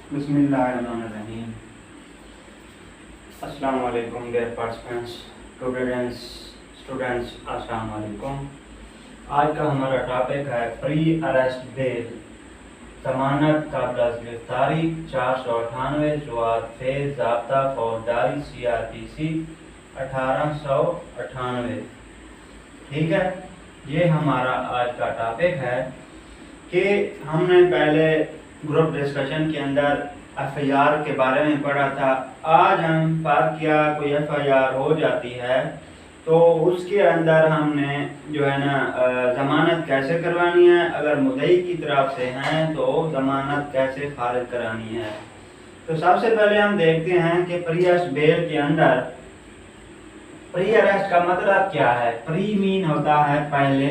बिस्मिल्लाहिर्रहमानिर्रहीम। अस्सलाम वालेकुम डियर पार्टिसिपेंट्स, स्टूडेंट्स अस्सलाम वालेकुम। आज का हमारा टॉपिक है प्री अरेस्ट बेल, जमानत काबिल गिरफ्तारी 498 जवाब फेज ज़ाब्ता फौजदारी CRPC 1898। ठीक है, ये हमारा आज का टॉपिक है कि हमने पहले ग्रुप डिस्कशन के अंदर FIR के बारे में पढ़ा था। आज हम फर्क किया कोई FIR हो जाती है तो उसके अंदर हमने जो है ना ज़मानत कैसे करवानी है, अगर मुद्दई की तरफ से हैं तो ज़मानत कैसे खारिज करानी है। तो सबसे पहले हम देखते हैं कि प्री अरेस्ट बेल के अंदर प्री अरेस्ट का मतलब क्या है। प्री मीन होता है पहले,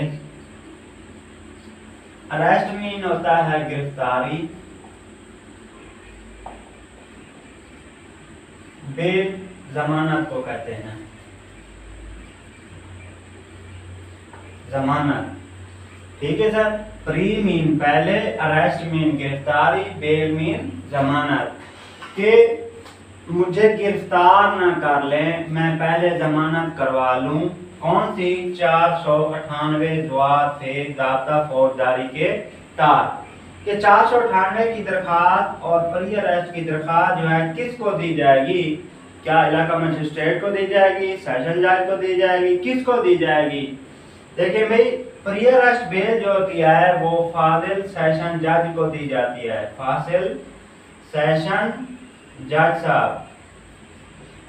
अरेस्ट मीन होता है गिरफ्तारी, बेल जमानत को कहते हैं, जमानत। ठीक है सर, प्री मीन पहले, अरेस्ट मीन गिरफ्तारी, बेल मीन जमानत। कि मुझे गिरफ्तार ना कर लें, मैं पहले जमानत करवा लूं। कौन सी? 498 जवाब फेज ज़ाब्ता फौजदारी के तहत। कि 498 की दरखास्त और प्री अरेस्ट की दरखास्त जो है किसको दी जाएगी? क्या इलाका मजिस्ट्रेट को दी जाएगी, सेशन जज को दी जाएगी, किसको दी जाएगी? देखिए भाई, प्री अरेस्ट बेल जो होती है वो फाजिल सेशन जज को दी जाती है। फाजिल सेशन जज साहब,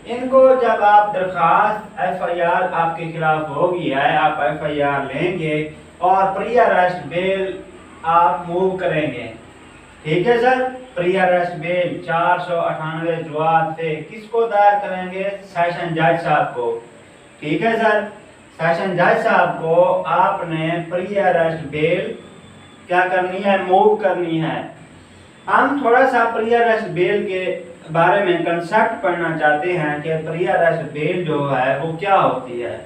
इनको जब आप दरखास्त FIR आपके खिलाफ होगी है, आप FIR लेंगे और प्री अरेस्ट बेल आप मूव करेंगे। ठीक है सर, प्री अरेस्ट बेल 498 जवाब से किसको दायर करेंगे? सेशन जज साहब को। ठीक है सर, सेशन जज साहब को आपने प्री अरेस्ट बेल क्या करनी है? मूव करनी है। हम थोड़ा सा प्री अरेस्ट बेल के बारे में कंसेप्ट पढ़ना चाहते हैं कि प्री अरेस्ट बेल जो है वो क्या होती है।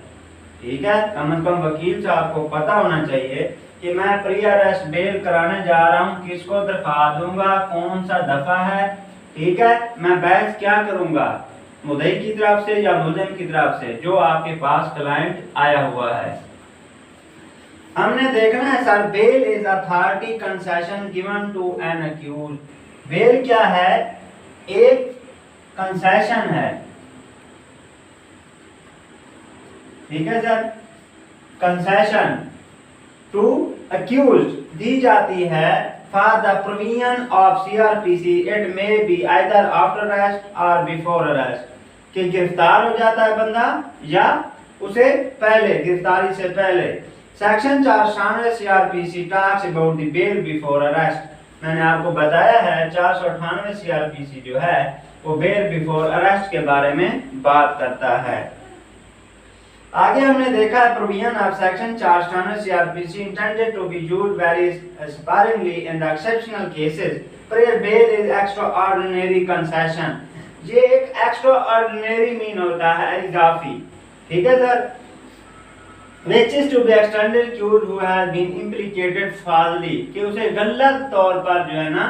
ठीक है, कम से कम वकील साहब को पता होना चाहिए कि मैं प्री अरेस्ट बेल कराने जा रहा हूँ, किसको दरखास्त दूंगा, कौन सा दफा है। ठीक है, मैं बहस क्या करूंगा, मुद्दई की तरफ से या मुल्ज़िम की तरफ से, जो आपके पास क्लाइंट आया हुआ है। हमने देखना है sir, bail is authority concession given to an accused. Bail क्या है? एक कंसेशन है। ठीक है सर, कंसेशन टू अक्यूज दी जाती है for the provision of CRPC। It may be either after arrest और बिफोर अरेस्ट। कि गिरफ्तार हो जाता है बंदा या उसे पहले, गिरफ्तारी से पहले। Section 498 CRPC talks about the bail before arrest. मैंने आपको बताया है 498 CRPC जो है वो बेल बिफोर अरेस्ट के बारे में बात करता है। आगे हमने देखा है provision of section 498 CRPC intended to be used very sparingly in the exceptional cases where bail is extraordinary concession. ये एक एक्स्ट्राऑर्डिनरी मीन होता है इजाफी। ठीक है sir, which is to be extended accused who has been implicated falsely। कि उसे गलत तौर पर जो है ना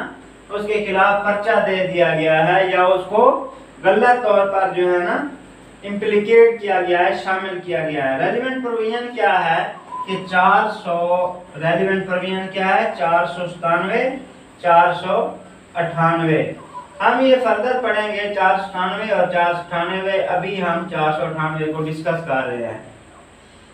उसके खिलाफ पर्चा दे दिया गया है या उसको गलत तौर पर जो है ना इम्प्लीकेट किया गया है, शामिल किया गया है। रेलिवेंट प्रोविजन क्या है कि 400 रेलिवेंट प्रोविजन क्या है? 497 498। हम ये फर्दर पढ़ेंगे 497 और 498। अभी हम 498 को डिस्कस कर रहे हैं।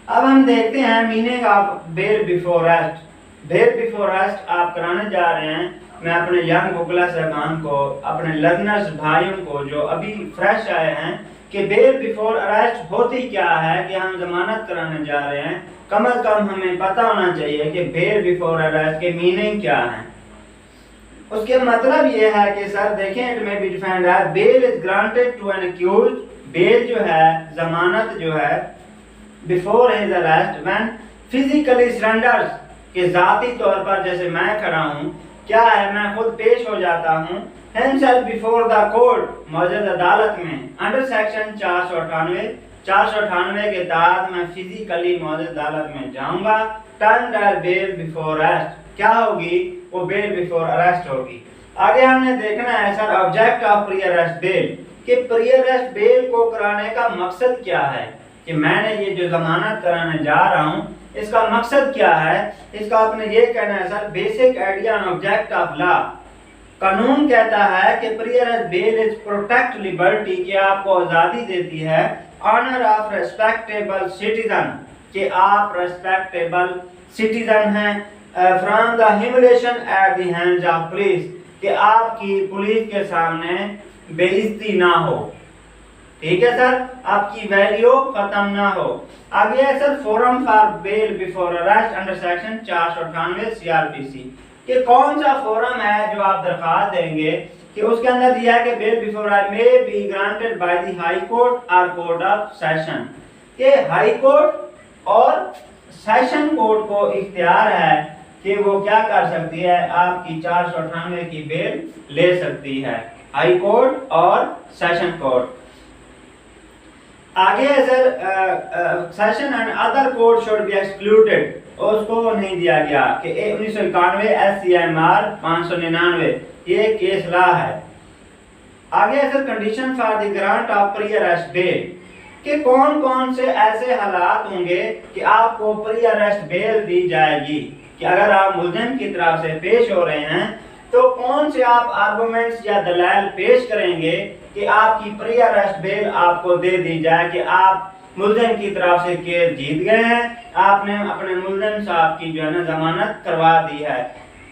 अब हम देखते हैं meaning of bail before arrest. Bail before arrest आप कराने जा रहे हैं। मैं अपने यंग वकील साहबान को, अपने लर्नर्स भाइयों को जो अभी फ्रेश आए हैं कि बेल बिफोर अरेस्ट होती क्या है, कि हम जमानत कराने जा रहे हैं, कम से कम हमें पता होना चाहिए कि बेल बिफोर अरेस्ट के मीनिंग क्या है। उसके मतलब ये है कि सर देखें, इट में बी डिफाइंड है bail is granted to an accused. Bail जो है, जमानत जो है before his arrest when physically surrenders, के जाती तौर पर जैसे मैं खड़ा हूँ, क्या है, मैं खुद पेश हो जाता हूँ himself before the court, मौजूद अदालत में, अंडर सेक्शन 498 के तहत मैं फिजिकली मौजूद अदालत में जाऊंगा। टर्न बेल बिफोर अरेस्ट क्या होगी? वो बेल बिफोर अरेस्ट होगी। आगे हमने देखना है sir object of pre arrest bell, कि प्री अरेस्ट बेल को कराने का मकसद क्या है, कि मैंने ये जो जमानत कराने जा रहा हूँ इसका मकसद क्या है। इसका आपने ये कहना है sir basic idea and object of law. कानून कहता है कि pre arrest bell is protect liberty, कि आपको आज़ादी देती है, ऑनर ऑफ रेस्पेक्टेबल सिटीजन, कि आप रेस्पेक्टेबल सिटीजन हैं, from the humiliation at the hands of police, कि आपकी पुलिस के सामने बेइज्जती ना हो। ठीक है सर, आपकी वैल्यू खत्म ना हो। आगे है sir forum for bail before arrest under section 498 CRPC, कि कौन सा फोरम है जो आप दरखास्त देंगे, कि उसके अंदर दिया है कि bail before I may be granted by the high court और कोर्ट ऑफ सेशन, कि हाई कोर्ट और सेशन कोर्ट को इख्तियार है कि वो क्या कर सकती है, आपकी 498 की बेल ले सकती है, हाई कोर्ट और सेशन कोर्ट। आगे है sir session and other court should be excluded, उसको नहीं दिया गया कि 1991 SCMR 599 ये केस लॉ है। आगे है sir condition for the grant of pre arrest bell, कि कौन कौन से ऐसे हालात होंगे कि आपको प्री अरेस्ट बेल दी जाएगी, कि अगर आप मुल्ज़िम की तरफ से पेश हो रहे हैं तो कौन से आप आर्गुमेंट्स या दलाइल पेश करेंगे कि आपकी प्री अरेस्ट बेल आपको दे दी जाए, कि आप मुल्ज़िम की तरफ से केस जीत गए हैं, आपने अपने मुल्ज़िम साहब की जो है ना जमानत करवा दी है।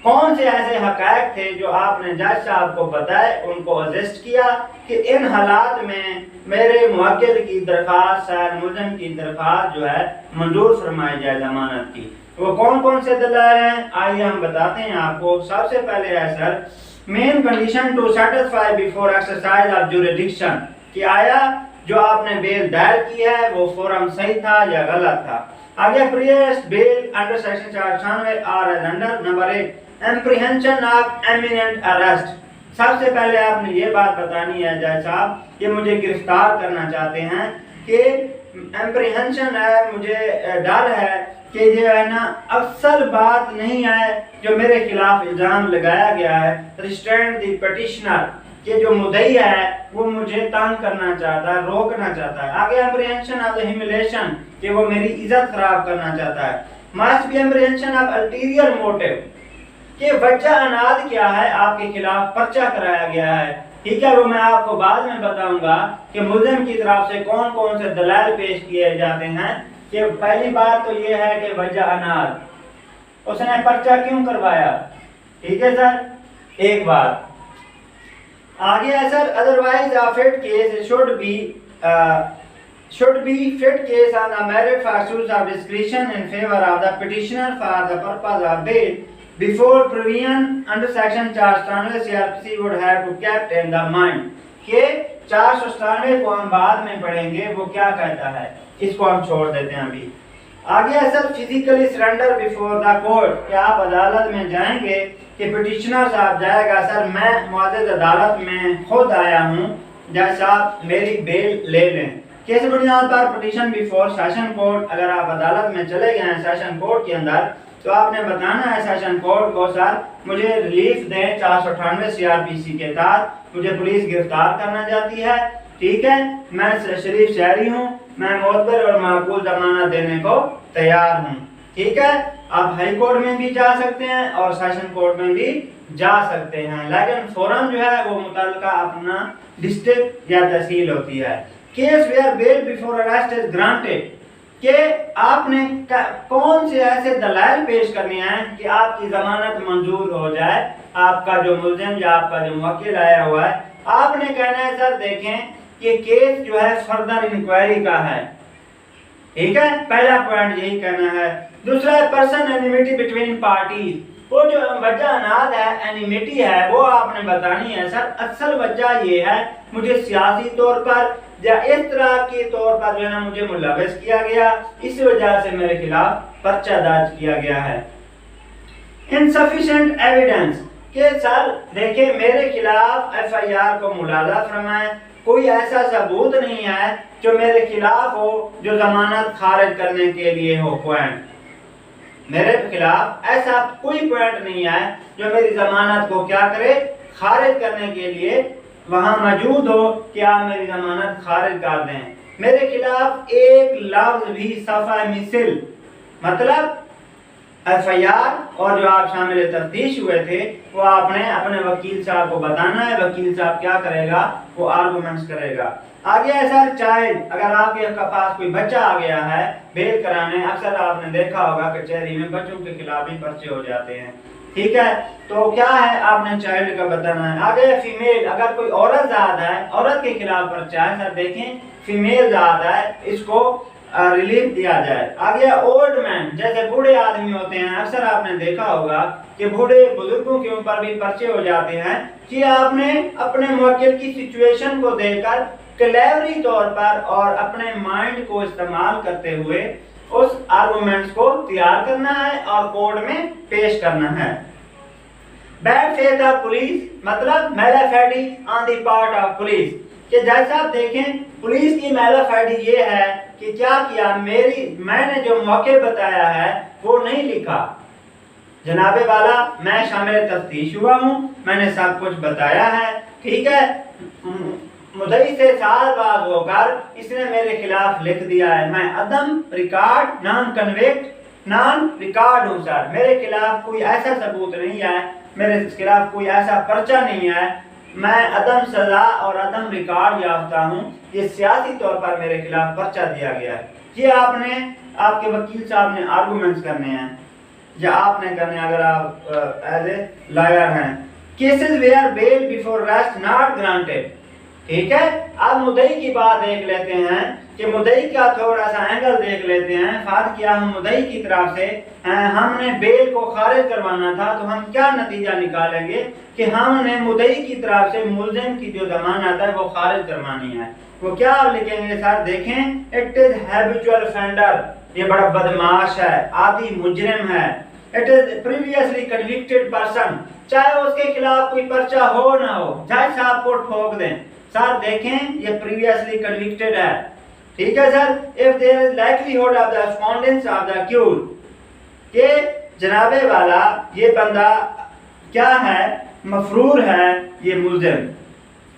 कौन से ऐसे हकायक थे जो आपने जज साहब को बताए, उनको असिस्ट किया कि इन हालात में मेरे मुवक्किल की दरखास्त शायद मुल्ज़िम की दरखास्त जो है मंजूर फरमाई जाए जमानत की। वो कौन कौन से दलाइल हैं, आइए हम बताते हैं आपको। सबसे पहले है sir main condition to satisfy before exercise of jurisdiction, कि आया जो आपने बेल दायर की है वो फोरम सही था या गलत था। आगे pre arrest bail under section 498 are as under number 1 apprehension of imminent arrest. सबसे पहले आपने ये बात बतानी है जज साहब कि मुझे गिरफ्तार करना चाहते हैं, कि एप्रीहेंशन है, मुझे डर है कि ये है ना असल बात नहीं है जो मेरे खिलाफ इल्जाम लगाया गया है, रिस्ट्रेंट द पिटिशनर, कि जो मुद्दई है वो मुझे तंग करना चाहता है, रोकना चाहता है। आगे एप्रीहेंशन ऑफ द ह्यूमिलिएशन, कि वो मेरी इज्जत खराब करना चाहता है। Must be apprehension of ulterior motive, कि वजह अनाद क्या है आपके खिलाफ पर्चा कराया गया है। ठीक है, वो मैं आपको बाद में बताऊंगा कि मुल्ज़िम की तरफ से कौन कौन से दलाइल पेश किए जाते हैं। कि पहली बात तो ये है कि वजह अनाद, उसने पर्चा क्यों करवाया। ठीक है सर, एक बात। आगे है sir otherwise a fit case should be fit case on the merit for suits of discretion in favor of the petitioner for the purpose of bail before provision under section 497 CRPC would have to kept in the mind, के 497 को हम बाद में पढ़ेंगे वो क्या कहता है, इसको हम छोड़ देते हैं अभी। आगे है sir physically surrender before the court, कि आप अदालत में जाएंगे, कि पिटिशनर साहब जाएगा सर मैं मुअज़्ज़ज़ अदालत में खुद आया हूँ, जज साहब मेरी बेल ले लें। किस बुनियाद पर पिटिशन बिफोर सेशन कोर्ट, अगर आप अदालत में चले गए हैं सेशन कोर्ट के अंदर तो आपने बताना है सेशन कोर्ट को सर मुझे रिलीफ दें 498 सीआरपीसी के तहत मुझे पुलिस गिरफ्तार करना चाहती है। ठीक है, मैं शरीफ शहरी हूँ, मैं मोतबर और माकूल जमानत देने को तैयार हूँ। ठीक है, आप हाई कोर्ट में भी जा सकते हैं और सेशन कोर्ट में भी जा सकते हैं, लेकिन फोरम जो है वो मुतल्लिका अपना डिस्ट्रिक्ट या तहसील होती है। Case where bail before arrest is granted, कि आपने कौन से ऐसे दलाइल पेश करने हैं कि आपकी जमानत मंजूर हो जाए। आपका जो मुल्ज़िम या आपका जो मुवक्किल आया हुआ है, आपने कहना है सर देखें कि केस जो है फर्दर इंक्वायरी का है। ठीक है, पहला पॉइंट यही कहना है। दूसरा है पर्सन एनिमिटी बिटवीन पार्टीज, वो जो वजह अनाद है, एनिमिटी है, वो आपने बतानी है सर। असल वजह ये है मुझे सियासी तौर पर या इस तरह के तौर पर जो है ना मुझे मुलव्वस किया गया, इस वजह से मेरे खिलाफ पर्चा दर्ज किया गया है। इनसफिशिएंट एविडेंस, के सर देखिए मेरे खिलाफ एफआईआर को मुलाजा फरमाएं, कोई ऐसा सबूत नहीं है जो मेरे खिलाफ हो जो जमानत खारिज करने के लिए हो। पॉइंट, मेरे खिलाफ ऐसा कोई पॉइंट नहीं है जो मेरी जमानत को क्या करे, खारिज करने के लिए वहां मौजूद हो कि आप मेरी जमानत खारिज कर दें। मेरे खिलाफ एक लफ्ज भी सफ़ा मिसल मतलब FIR और जो आप शामिल तफ्तीश हुए थे वो आपने अपने वकील साहब को बताना है। वकील साहब क्या करेगा, वो आर्गूमेंट्स करेगा। आगे है सर चाइल्ड, अगर आपके पास कोई बच्चा आ गया है बेल कराने, अक्सर आपने देखा होगा कचहरी में बच्चों के खिलाफ भी पर्चे हो जाते हैं, ठीक है, तो क्या है आपने चाइल्ड का बताना है। आगे फीमेल, अगर कोई औरत ज़ात है, औरत के खिलाफ पर्चा है, सर देखें फीमेल ज़ात है, इसको रिलीफ दिया जाए। आगे ओल्ड मैन, जैसे बूढ़े आदमी होते हैं, अक्सर आपने देखा होगा कि बूढ़े बुजुर्गों के ऊपर भी पर्चे हो जाते हैं कि आपने अपने मुवक्किल की सिचुएशन को देखकर क्लेवरी तौर पर और अपने माइंड को इस्तेमाल करते हुए उस आर्गुमेंट्स को तैयार करना है और कोर्ट में पेश करना है। बैड फेथ ऑफ पुलिस मतलब mala fide on the part of police, कि जैसा आप देखें पुलिस की मैलाफैडी ये है कि क्या किया, मैंने जो मौके बताया है वो नहीं लिखा। जनाबे वाला मैं शामिल तफ्तीश हुआ हूँ, मैंने सब कुछ बताया है, ठीक है, मुदई से साल बाद होकर इसने मेरे खिलाफ लिख दिया है, मैं अदम record non convict non record हूँ सर, मेरे खिलाफ कोई ऐसा सबूत नहीं है, मेरे खिलाफ कोई ऐसा पर्चा नहीं है, मैं अदम सजा और अदम रिकॉर्ड याफ्ता हूँ, ये सियासी तौर पर मेरे खिलाफ पर्चा दिया गया है। ये आपने आपके वकील साहब ने आर्गूमेंट्स करने हैं या आपने करने, अगर आप एज ए लॉयर हैं। Cases where bail before arrest not granted, ठीक है। अब मुदई की बात देख लेते हैं कि मुदई का थोड़ा सा एंगल देख लेते हैं। फार्ज किया हम मुदई की तरफ से हमने बेल को खारिज करवाना था, तो हम क्या नतीजा निकालेंगे कि हमने मुदई की तरफ से मुलजिम की जो जमानत है वो खारिज करवानी है। वो क्या आप लिखेंगे सर, देखें इट इज हैबिचुअल ऑफेंडर, ये बड़ा बदमाश है, आदि मुजरिम है। It is previously convicted person, चाहे उसके खिलाफ कोई पर्चा हो ना हो, जज साहब को ठोक दें, सर देखें ये प्रीवियसली कन्विक्टेड है, ठीक है sir. If there is likelihood of the respondents of the accused, के जनाबे वाला ये बंदा क्या है, मफरूर है, ये मुल्जिम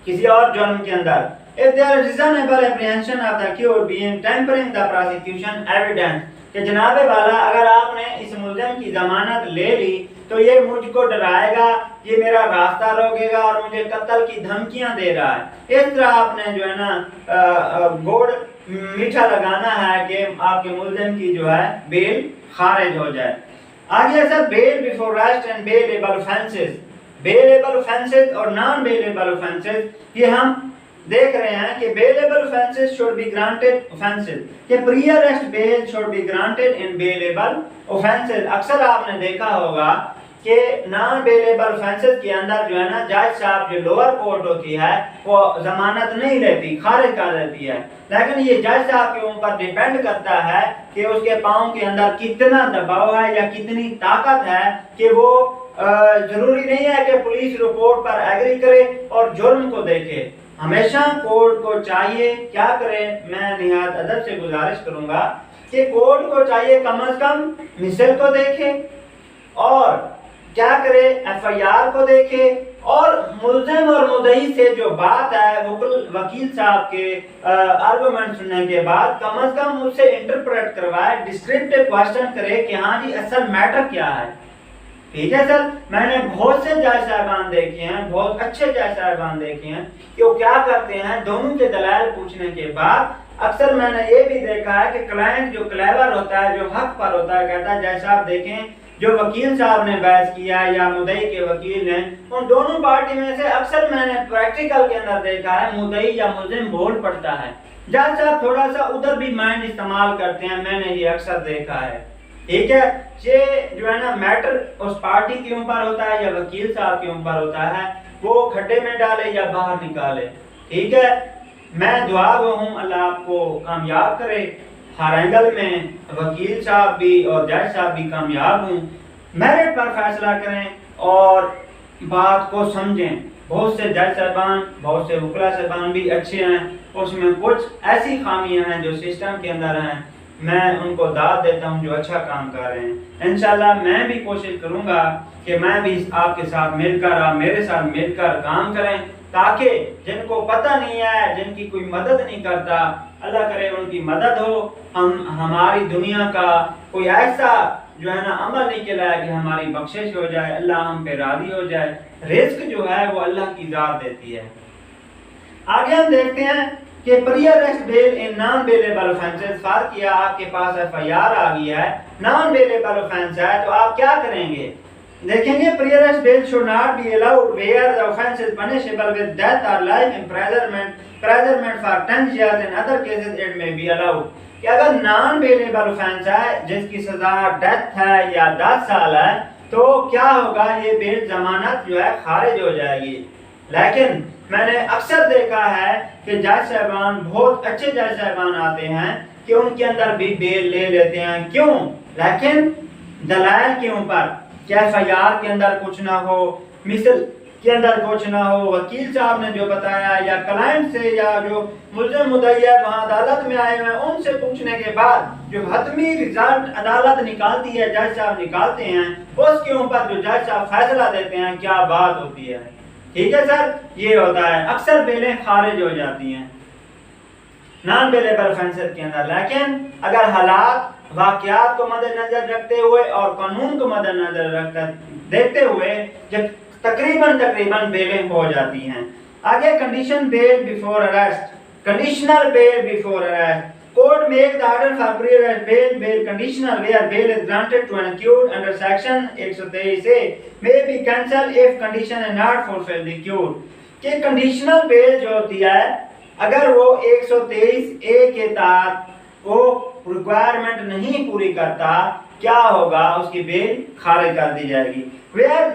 किसी और जुर्म के अंदर। If there is reasonable apprehension of the accused being tempering the prosecution evidence, कि जनाबे वाला अगर आपने इस मुल्जिम की जमानत ले ली तो ये मुझको डराएगा, ये मेरा रास्ता रोकेगा और मुझे कत्ल की धमकियां दे रहा है। इस तरह आपने जो है ना गोड़ मीठा लगाना है कि आपके मुल्जिम की जो है बेल खारिज हो जाए। आगे sir bail before arrest and bailable offences, bailable offences और नॉन बेलेबल ऑफेंसेस, ये हम देख रहे हैं कि bailable offences should be granted offences, कि pre arrest bail should be granted in bailable offences. अक्सर आपने देखा होगा कि नॉन बेलेबल ऑफेंसेस के अंदर जो है ना जज साहब जो लोअर कोर्ट होती है वो जमानत नहीं लेती, खारिज कर देती है, लेकिन ये जज साहब के ऊपर डिपेंड करता है कि उसके पांव के अंदर कितना दबाव है या कितनी ताकत है कि वो जरूरी नहीं है कि पुलिस रिपोर्ट पर एग्री करे और जुर्म को देखे। हमेशा कोर्ट को चाहिए क्या करे, मैं निहायत अदब से गुजारिश करूंगा कि कोर्ट को चाहिए कम से कम मिसल को देखे और क्या करे, FIR को देखे और मुल्जिम और मुदई से जो बात है वकील साहब के आर्गुमेंट सुनने के बाद कम से कम उससे इंटरप्रेट करवाए, डिस्क्रिप्टिव क्वेश्चन करे कि हाँ जी असल मैटर क्या है, ठीक है सर। मैंने बहुत से जज साहबान देखे हैं, बहुत अच्छे जज साहबान देखे हैं कि वो क्या करते हैं, दोनों के दलाल पूछने के बाद अक्सर मैंने ये भी देखा है कि क्लाइंट जो क्लेवर होता है, जो हक पर होता है, कहता है जज साहब देखें जो वकील साहब ने बहस किया या मुदई के वकील ने, उन दोनों पार्टी में से अक्सर मैंने प्रैक्टिकल के अंदर देखा है मुदई या मुल्जिम बोल पड़ता है, जज साहब थोड़ा सा उधर भी माइंड इस्तेमाल करते हैं, मैंने ये अक्सर देखा है, ठीक है। ये जो है ना मैटर उस पार्टी के ऊपर होता है या वकील साहब के ऊपर होता है, वो खड्डे में डाले या बाहर निकाले, ठीक है। मैं दुआ गो हूँ अल्लाह आपको कामयाब करे, हर एंगल में वकील साहब भी और जज साहब भी कामयाब हों, मेरिट पर फैसला करें और बात को समझें। बहुत से जज साहबान, बहुत से वकील साहबान भी अच्छे हैं, उसमें कुछ ऐसी खामियां हैं जो सिस्टम के अंदर हैं मैं उनको दाद देता हूँ जो अच्छा काम कर रहे हैं। इंशाल्लाह मैं भी कोशिश करूँगा कि मैं भी आपके साथ मिलकर, आप मेरे साथ मिलकर काम करें, ताकि जिनको पता नहीं है, जिनकी कोई मदद नहीं करता, अल्लाह करे उनकी मदद हो। हमारी दुनिया का कोई ऐसा जो है ना अमल नहीं किया है कि हमारी बख्शिश हो जाए, अल्लाह हम पे राजी हो जाए। रिस्क जो है वो अल्लाह की ज़ात देती है। आगे हम देखते हैं कि pre arrest bell in non bailable offences. फर्क किया, आपके पास एफआईआर आ गई है, नॉन बेलेबल ऑफेंस है, तो आप क्या करेंगे? देखेंगे pre arrest bail should not be allowed where the offence is punishable with death और life imprisonment for 10 years। In other cases it may be allowed. कि अगर नॉन बेलेबल ऑफेंस है जिसकी सजा डेथ है या 10 साल है, तो क्या होगा? ये बेल जमानत जो है खारिज हो जाएगी। लेकिन मैंने अक्सर देखा है कि जज साहबान, बहुत अच्छे जज साहबान आते हैं कि उनके अंदर भी बेल ले लेते हैं। क्यों? लेकिन दलाल के ऊपर, क्या एफआईआर के अंदर कुछ ना हो, मिसल के अंदर कुछ ना हो, वकील साहब ने जो बताया या क्लाइंट से या जो मुल्ज़िम मुद्दई है वहाँ अदालत में आए हुए उनसे पूछने के बाद जो हतमी रिजल्ट अदालत निकालती है, जज साहब निकालते हैं, उसके ऊपर जो जज साहब फैसला देते हैं, क्या बात होती है। ठीक है सर, ये होता है। अक्सर बेलें खारिज हो जाती हैं नॉन बेलेबल ऑफेंसेस के अंदर। लेकिन अगर हालात वाकयात को मद्देनजर रखते हुए और कानून को मद्देनजर देखते हुए जब तकरीबन बेलें हो जाती हैं। आगे condition bail before arrest, conditional bail before arrest. Court make the order for pre-arrest bail conditional where bail is granted to an accused under section 123A may be cancelled if condition is not fulfilled the accused। कि conditional bail जो होती है, अगर वो 123A के तहत वो requirement नहीं पूरी करता, क्या होगा? उसकी बेल खारिज कर दी जाएगी। where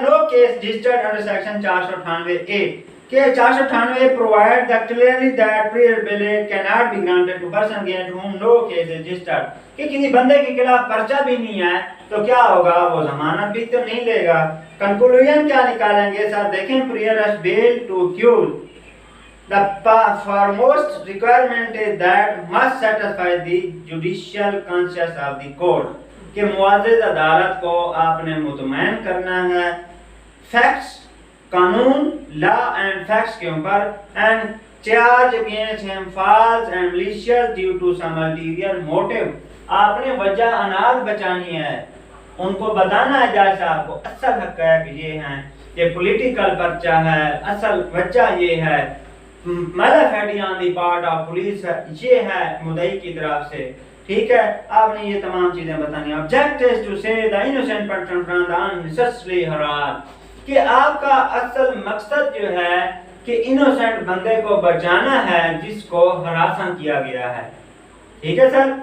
no case registered under section 498A के 498 provides clearly that pre-arrest bail cannot be granted to person against whom no case is registered। कि किसी बंदे के खिलाफ पर्चा भी नहीं है, तो क्या होगा? वो जमानत भी तो नहीं लेगा। कंक्लूजन क्या निकालेंगे सर? देखें, pre-arrest bail to accused, the foremost requirement is that must satisfy the judicial conscience of the court। कि मुआज़िज़ अदालत को आपने मुतमईन करना है फैक्ट्स, कानून, लॉ एंड फैक्ट्स के ऊपर, and charge against him false and malicious due to some ulterior motive. आपने वजह अनाज बचानी है, उनको बताना है जज साहब को असल हक़ ये हैं, ये पॉलिटिकल पर्चा है, असल वजह ये है, malafide on the part of police ये है मुद्दई की तरफ से। ठीक है, आपने ये तमाम चीजें बतानी है। ऑब्जेक्ट इज टू से the innocent person from the unnecessary harass. कि आपका असल मकसद जो है कि इनोसेंट बंदे को बचाना है जिसको हरासा किया गया है। ठीक है सर,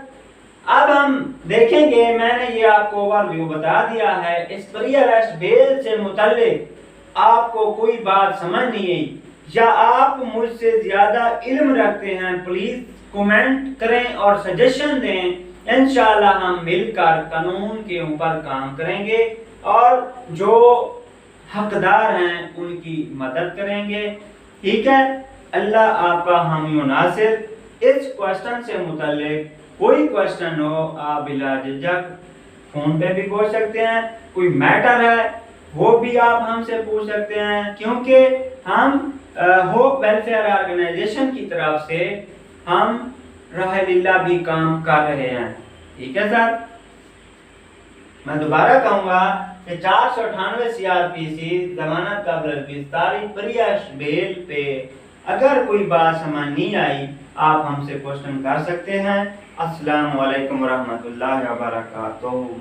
अब हम देखेंगे, मैंने ये आपको ओवरव्यू बता दिया है। इस प्री अरेस्ट बेल से मुतल्लिक आपको कोई बात समझ नहीं आई या आप मुझसे ज्यादा इल्म रखते हैं, प्लीज कमेंट करें और सजेशन दें। इंशाल्लाह हम मिलकर कानून के ऊपर काम करेंगे और जो हकदार हैं उनकी मदद करेंगे। ठीक है, अल्लाह आपका हामी व नासिर। इस क्वेश्चन से मुताल्लिक कोई क्वेश्चन हो, आप बिला झिझक फोन पे भी पूछ सकते हैं। कोई मैटर है वो भी आप हमसे पूछ सकते हैं, क्योंकि हम होप वेलफेयर ऑर्गेनाइजेशन की तरफ से हम रहलिल्लाह भी काम कर रहे हैं। ठीक है सर, मैं दोबारा कहूँगा कि 498 CRPC जमानत कब्ल गिरफ्तारी प्री अरेस्ट बेल पे अगर कोई बात समझ नहीं आई, आप हमसे क्वेश्चन कर सकते हैं। अस्सलाम वालेकुम रहमतुल्लाहि व बरकातुहू।